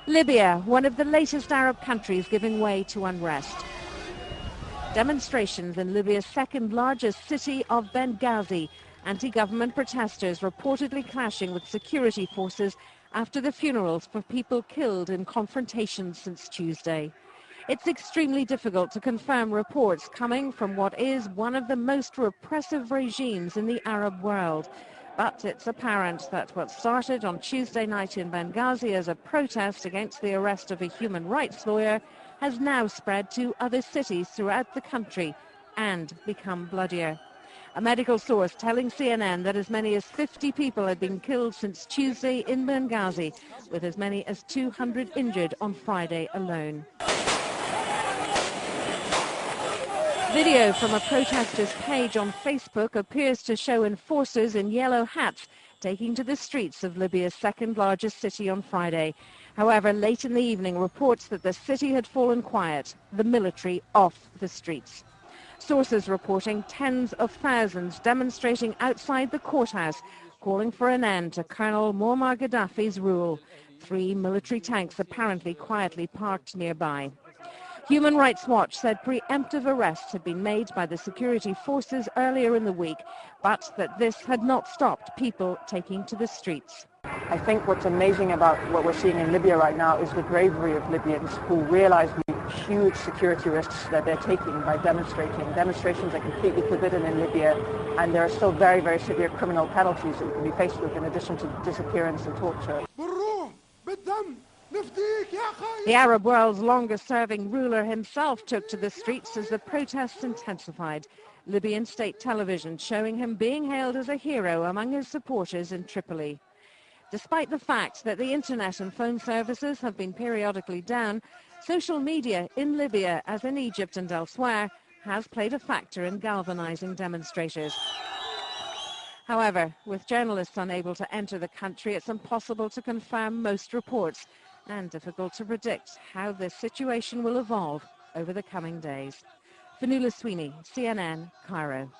Libya, one of the latest Arab countries giving way to unrest. Demonstrations in Libya's second largest city of Benghazi. Anti-government protesters reportedly clashing with security forces after the funerals for people killed in confrontations since Tuesday. It's extremely difficult to confirm reports coming from what is one of the most repressive regimes in the Arab world. But it's apparent that what started on Tuesday night in Benghazi as a protest against the arrest of a human rights lawyer has now spread to other cities throughout the country and become bloodier. A medical source telling CNN that as many as 50 people had been killed since Tuesday in Benghazi, with as many as 200 injured on Friday alone. Video from a protester's page on Facebook appears to show enforcers in yellow hats taking to the streets of Libya's second largest city on Friday. However, late in the evening, reports that the city had fallen quiet, the military off the streets. Sources reporting tens of thousands demonstrating outside the courthouse, calling for an end to Colonel Muammar Gaddafi's rule. 3 military tanks apparently quietly parked nearby. Human Rights Watch said preemptive arrests had been made by the security forces earlier in the week, but that this had not stopped people taking to the streets. I think what's amazing about what we're seeing in Libya right now is the bravery of Libyans who realize the huge security risks that they're taking by demonstrating. Demonstrations are completely forbidden in Libya, and there are still very, very severe criminal penalties that you can be faced with in addition to disappearance and torture. The Arab world's longest-serving ruler himself took to the streets as the protests intensified. Libyan state television showing him being hailed as a hero among his supporters in Tripoli. Despite the fact that the internet and phone services have been periodically down, social media in Libya, as in Egypt and elsewhere, has played a factor in galvanizing demonstrators. However, with journalists unable to enter the country, it's impossible to confirm most reports and difficult to predict how this situation will evolve over the coming days. Fanula Sweeney, CNN, Cairo.